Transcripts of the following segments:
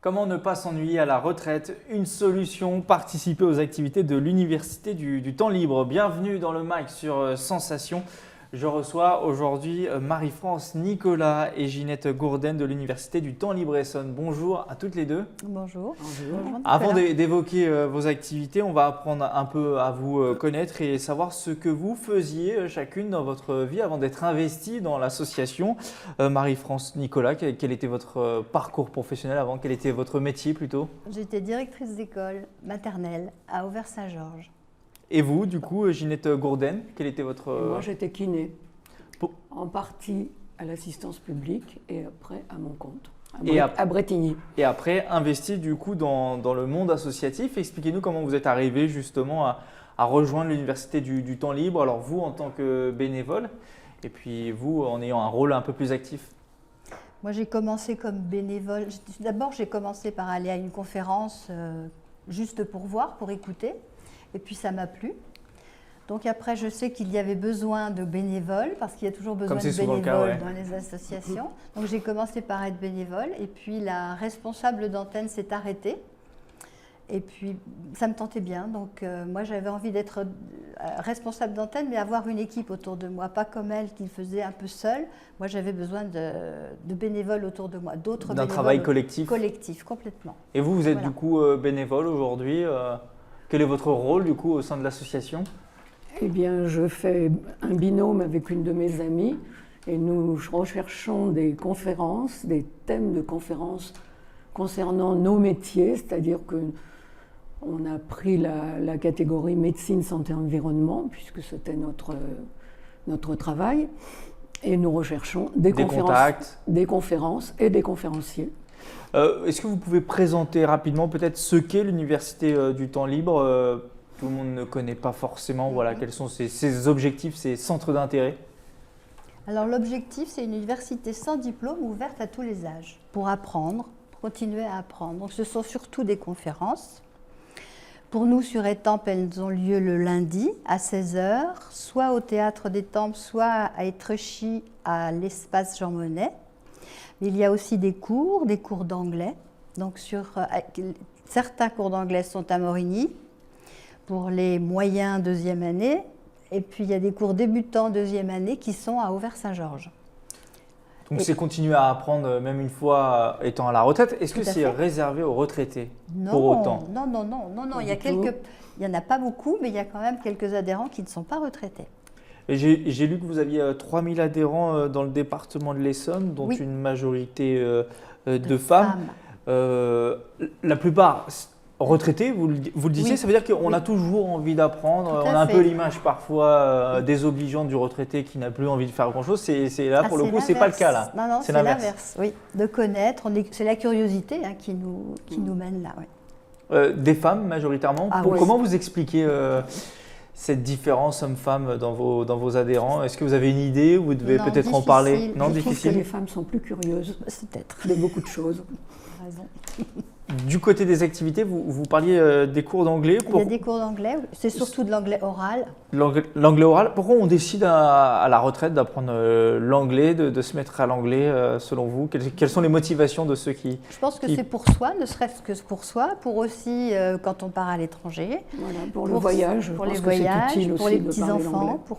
Comment ne pas s'ennuyer à la retraite? Une solution, participer aux activités de l'Université du temps libre. Bienvenue dans le MAC sur Sensation. Je reçois aujourd'hui Marie-France Nicolas et Ginette Gourden de l'Université du temps libre Essonne. Bonjour à toutes les deux. Bonjour. Bonjour. Avant d'évoquer vos activités, on va apprendre un peu à vous connaître et savoir ce que vous faisiez chacune dans votre vie avant d'être investie dans l'association. Marie-France Nicolas, quel était votre parcours professionnel avant? Quel était votre métier plutôt? J'étais directrice d'école maternelle à Auvers-Saint-Georges. Et vous, du coup, Ginette Gourden, quel était votre… Moi, j'étais kiné, Pour- en partie à l'assistance publique et après à mon compte, Et à Bretigny. Et après, investi du coup dans le monde associatif. Expliquez-nous comment vous êtes arrivé justement à rejoindre l'Université du temps libre. Alors vous en tant que bénévole et puis vous en ayant un rôle un peu plus actif. Moi, j'ai commencé comme bénévole. D'abord, j'ai commencé par aller à une conférence juste pour voir, pour écouter. Et puis, ça m'a plu. Donc après, je sais qu'il y avait besoin de bénévoles, parce qu'il y a toujours besoin de c'est souvent le bénévoles cas, ouais. dans les associations. Donc j'ai commencé par être bénévole, et puis la responsable d'antenne s'est arrêtée. Et puis ça me tentait bien, donc moi j'avais envie d'être responsable d'antenne, mais avoir une équipe autour de moi, pas comme elle qui le faisait un peu seule. Moi j'avais besoin de bénévoles autour de moi, d'autres bénévoles. D'un travail collectif. Collectif, complètement. Et vous êtes Voilà. du coup bénévole aujourd'hui. Quel est votre rôle du coup au sein de l'association? Eh bien, je fais un binôme avec une de mes amies et nous recherchons des conférences, des thèmes de conférences concernant nos métiers, c'est-à-dire que on a pris la catégorie médecine, santé, environnement, puisque c'était notre travail, et nous recherchons des contacts. des conférences et des conférenciers. Est-ce que vous pouvez présenter rapidement peut-être ce qu'est l'Université du temps libre? Tout le monde ne connaît pas forcément. Voilà, quels sont ses objectifs, ses centres d'intérêt? Alors l'objectif, c'est une université sans diplôme ouverte à tous les âges, pour apprendre, pour continuer à apprendre. Donc ce sont surtout des conférences. Pour nous, sur Étampes, elles ont lieu le lundi à 16 h, soit au Théâtre des Tempes, soit à Étrechy, à l'espace Jean Monnet. Mais il y a aussi des cours d'anglais. Donc certains cours d'anglais sont à Morigny pour les moyens deuxième année. Et puis il y a des cours débutants deuxième année qui sont à Auvers-Saint-Georges. Donc c'est continuer à apprendre même une fois étant à la retraite. Est-ce que Tout à c'est fait. réservé aux retraités Non, pour autant? non. Pas du tout. Il n'y en a pas beaucoup, mais il y a quand même quelques adhérents qui ne sont pas retraités. Et j'ai lu que vous aviez 3000 adhérents dans le département de l'Essonne, dont Oui. une majorité de femmes. La plupart retraités, vous le disiez, Oui. ça veut dire qu'on Oui. a toujours envie d'apprendre. Tout à On a un fait. peu l'image parfois désobligeante du retraité qui n'a plus envie de faire grand-chose. C'est là, pour le coup, c'est pas le cas là. Non, C'est c'est l'inverse. l'inverse. Oui, de connaître. C'est la curiosité qui nous mène là. Oui. Des femmes majoritairement. Ah oui. Comment vous expliquez cette différence homme-femme dans vos adhérents? Est-ce que vous avez une idée? Vous devez Non, peut-être en difficile. parler. Je Non, Je trouve que difficile. les femmes sont plus curieuses C'est peut-être. de beaucoup de choses. Raison. Du côté des activités, vous parliez des cours d'anglais. Il y a des cours d'anglais. C'est surtout de l'anglais oral. L'anglais oral, pourquoi on décide à la retraite d'apprendre l'anglais, de se mettre à l'anglais selon vous? Quelles sont les motivations de ceux qui… Je pense que Qui- c'est pour soi, ne serait-ce que pour soi, pour aussi quand on part à l'étranger. Voilà, pour le voyage, je pour pense les que c'est voyages, utile pour aussi les de parler l'anglais. petits-enfants, pour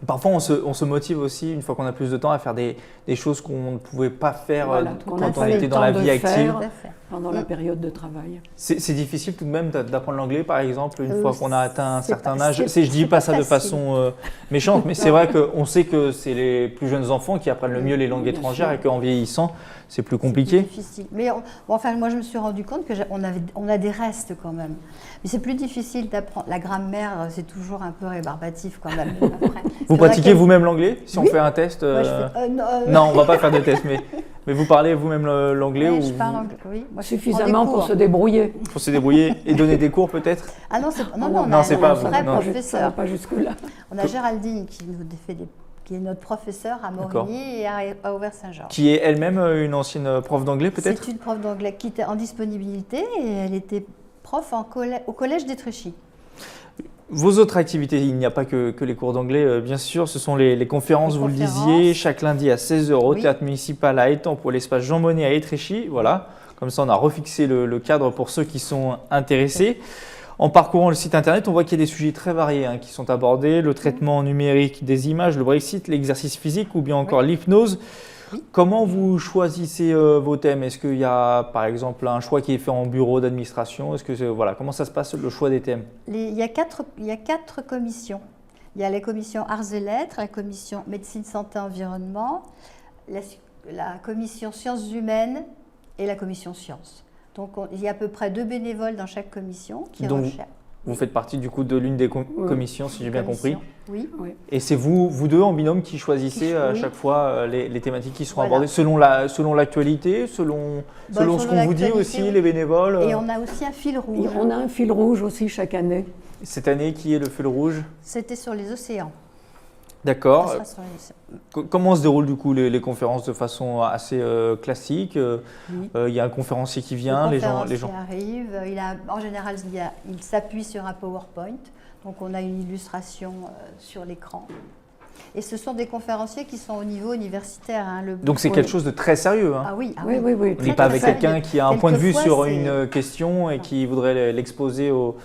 Parfois, on se motive aussi, une fois qu'on a plus de temps, à faire des choses qu'on ne pouvait pas faire Voilà, qu'on n'a quand on pas eu était le dans la temps vie de active. faire. tout à fait. Pendant la période de travail. C'est difficile tout de même d'apprendre l'anglais, par exemple, une fois qu'on a atteint un c'est certain pas- âge. c'est- Je dis c'est pas pas ça de facile. façon méchante, mais c'est vrai qu'on sait que c'est les plus jeunes enfants qui apprennent le mieux les langues Bien étrangères sûr. et qu'en vieillissant, c'est plus C'est plus compliqué. difficile. Mais enfin, moi, je me suis rendu compte qu'on a des restes quand même. Mais c'est plus difficile d'apprendre. La grammaire, c'est toujours un peu rébarbatif quand même. Après. Vous pratiquez vous-même l'anglais? Si on Oui. fait un test Moi, je fais- Non, on va pas faire de test, mais vous parlez vous-même l'anglais Ouais, ou je parle anglais, oui. Moi, je prends Suffisamment des pour cours. se débrouiller. pour se débrouiller et donner des cours peut-être? Ah non, non, non, on a c'est un pas vrai vous, non. Ça va professeur. pas jusque-là. On a Géraldine qui nous fait qui est notre professeur à D'accord. Morigny et à Auvers-Saint-Georges. Qui est elle-même une ancienne prof d'anglais peut-être? C'est une prof d'anglais qui était en disponibilité et elle était prof au collège d'Étrechy. Vos autres activités, il n'y a pas que les cours d'anglais, bien sûr, ce sont les conférences, Les vous le conférences. disiez, chaque lundi à 16 h au Oui. Théâtre municipal à Étampes pour l'espace Jean Monnet à Étrechy. Voilà. Comme ça, on a refixé le cadre pour ceux qui sont intéressés. En parcourant le site internet, on voit qu'il y a des sujets très variés qui sont abordés, le traitement numérique des images, le Brexit, l'exercice physique ou bien encore l'hypnose. Oui. Comment vous choisissez vos thèmes? Est-ce qu'il y a par exemple un choix qui est fait en bureau d'administration? Comment ça se passe le choix des thèmes? Il y a quatre commissions. Il y a la commission arts et lettres, la commission médecine, santé, environnement, la commission sciences humaines et la commission sciences. Donc il y a à peu près 2 bénévoles dans chaque commission qui recherchent. Vous faites partie du coup de l'une des commissions, si j'ai bien compris. Oui. Et c'est vous deux en binôme qui choisissez à chaque fois les thématiques qui seront abordées selon l'actualité, selon ce qu'on vous dit aussi, les bénévoles. Et on a aussi un fil rouge. On a un fil rouge aussi chaque année. Cette année, qui est le fil rouge? C'était sur les océans. D'accord. Ça sera sur les océans. Comment se déroulent du coup les conférences de façon assez classique? Il y a un conférencier qui vient, les gens arrivent. En général, il s'appuie sur un PowerPoint. Donc on a une illustration sur l'écran. Et ce sont des conférenciers qui sont au niveau universitaire. Donc c'est quelque chose de très sérieux. Ah oui. Oui. On n'est pas avec quelqu'un qui a un point de vue sur une question et qui voudrait l'exposer aux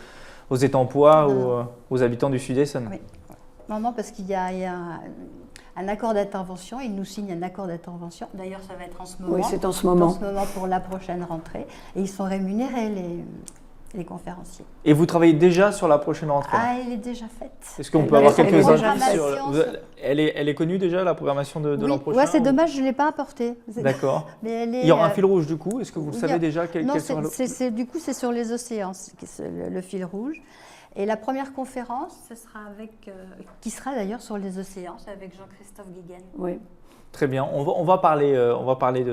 étampois ou aux habitants du Sud-Est. Oui. Non, parce qu'il y a un accord d'intervention. Ils nous signent un accord d'intervention. D'ailleurs, ça va être en ce moment. Oui, c'est en ce moment. En ce moment pour la prochaine rentrée. Et ils sont rémunérés, les conférenciers. Et vous travaillez déjà sur la prochaine rentrée? Ah, elle est déjà faite. Est-ce qu'on peut avoir quelques indices sur… Elle est connue déjà, la programmation de l'an prochain? Oui, c'est dommage, je ne l'ai pas apportée. D'accord. Il y aura un fil rouge du coup? Est-ce que vous savez déjà quel sera le… Du coup, c'est sur les océans, le fil rouge. Et la première conférence, ce sera qui sera d'ailleurs sur les océans, c'est avec Jean-Christophe Guéguen. Oui. Très bien. On va parler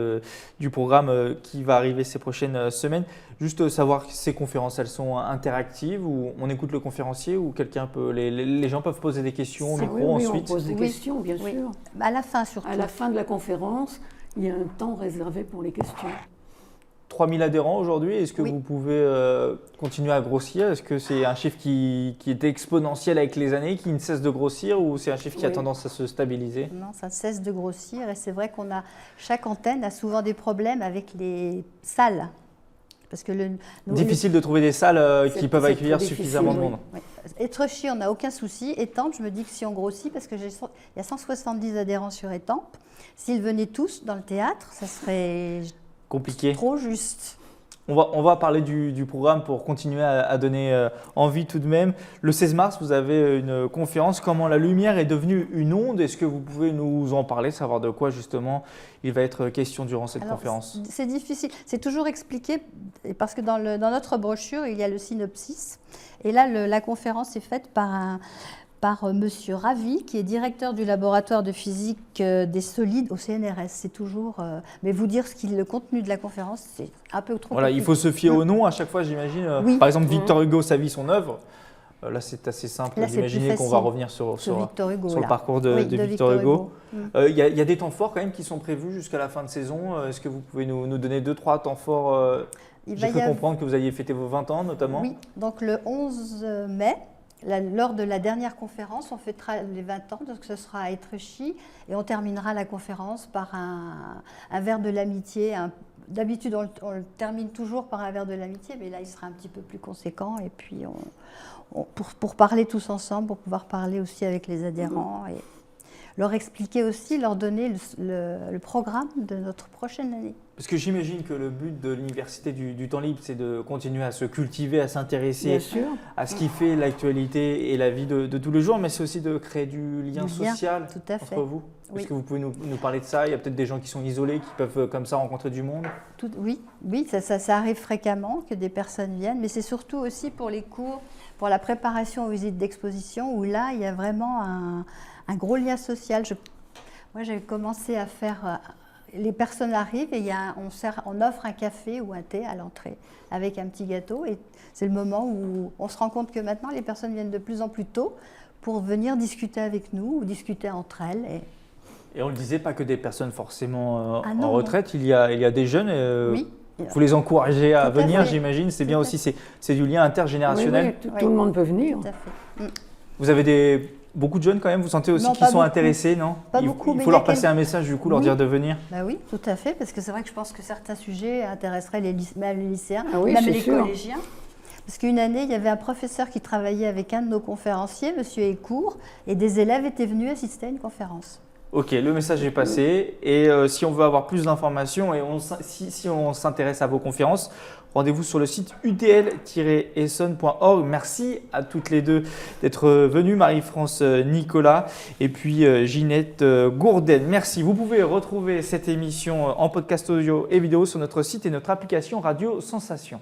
du programme qui va arriver ces prochaines semaines. Juste savoir si ces conférences, elles sont interactives ou on écoute le conférencier ou les gens peuvent poser des questions au micro ensuite? On pose des questions, bien sûr. À la fin surtout. À la fin de la conférence, il y a un temps réservé pour les questions. 3000 adhérents aujourd'hui, est-ce que vous pouvez continuer à grossir? Est-ce que c'est un chiffre qui est exponentiel avec les années, qui ne cesse de grossir ou c'est un chiffre qui a tendance à se stabiliser? Non, ça cesse de grossir et c'est vrai chaque antenne a souvent des problèmes avec les salles. Parce que difficile de trouver des salles qui peuvent accueillir suffisamment de monde. Oui. Étrechy, on n'a aucun souci. Étampes, je me dis que si on grossit, parce qu'il y a 170 adhérents sur Étampes, s'ils venaient tous dans le théâtre, ça serait… compliqué. Trop juste. On va parler du programme pour continuer à donner envie tout de même. Le 16 mars, vous avez une conférence « Comment la lumière est devenue une onde ». Est-ce que vous pouvez nous en parler, savoir de quoi justement il va être question durant cette conférence? C'est difficile. C'est toujours expliqué parce que dans notre brochure, il y a le synopsis. Et là, la conférence est faite par Monsieur Ravi, qui est directeur du laboratoire de physique des solides au CNRS. C'est toujours… mais vous dire le contenu de la conférence, c'est un peu trop compliqué. Il faut se fier au nom à chaque fois, j'imagine. Oui. Par exemple, Victor Hugo, sa vie, son œuvre. Là, c'est assez simple d'imaginer qu'on va revenir sur le parcours de Victor Hugo. Il y a des temps forts quand même qui sont prévus jusqu'à la fin de saison. Est-ce que vous pouvez nous donner 2-3 temps forts? J'ai cru comprendre que vous alliez fêter vos 20 ans notamment. Oui, donc le 11 mai. Lors de la dernière conférence, on fêtera les 20 ans, donc ce sera à Étrechy, et on terminera la conférence par un verre de l'amitié. D'habitude, on le termine toujours par un verre de l'amitié, mais là, il sera un petit peu plus conséquent. Et puis, pour parler tous ensemble, pour pouvoir parler aussi avec les adhérents, et leur expliquer aussi, leur donner le programme de notre prochaine année. Parce que j'imagine que le but de l'Université du Temps Libre, c'est de continuer à se cultiver, à s'intéresser à ce qui fait l'actualité et la vie de tous les jours, mais c'est aussi de créer du lien social entre vous. Oui. Est-ce que vous pouvez nous parler de ça? Il y a peut-être des gens qui sont isolés, qui peuvent comme ça rencontrer du monde? Oui, ça arrive fréquemment que des personnes viennent, mais c'est surtout aussi pour les cours, pour la préparation aux visites d'exposition, où là, il y a vraiment un gros lien social. Moi, j'ai commencé à faire… Les personnes arrivent et on offre un café ou un thé à l'entrée avec un petit gâteau. Et c'est le moment où on se rend compte que maintenant, les personnes viennent de plus en plus tôt pour venir discuter avec nous ou discuter entre elles. Et on ne le disait, pas que des personnes forcément en retraite, il y a des jeunes. Oui. Vous les encouragez à venir, j'imagine. C'est bien aussi, c'est du lien intergénérationnel. Oui, tout le monde peut venir. Tout à fait. Vous avez Beaucoup de jeunes quand même, vous sentez aussi Non, qu'ils pas sont beaucoup. intéressés, non? Pas Il beaucoup, mais faut il y a leur passer quelques- un message du coup, leur Oui. dire de venir. Bah oui, tout à fait, parce que c'est vrai que je pense que certains sujets intéresseraient même les lycéens, Ah oui, même c'est les sûr. collégiens. Parce qu'une année, il y avait un professeur qui travaillait avec un de nos conférenciers, Monsieur Écourt, et des élèves étaient venus assister à une conférence. Ok, le message est passé. Et si on veut avoir plus d'informations et si on s'intéresse à vos conférences, rendez-vous sur le site utl-essonne.org. Merci à toutes les deux d'être venues, Marie-France Nicolas et puis Ginette Gourden. Merci. Vous pouvez retrouver cette émission en podcast audio et vidéo sur notre site et notre application Radio Sensation.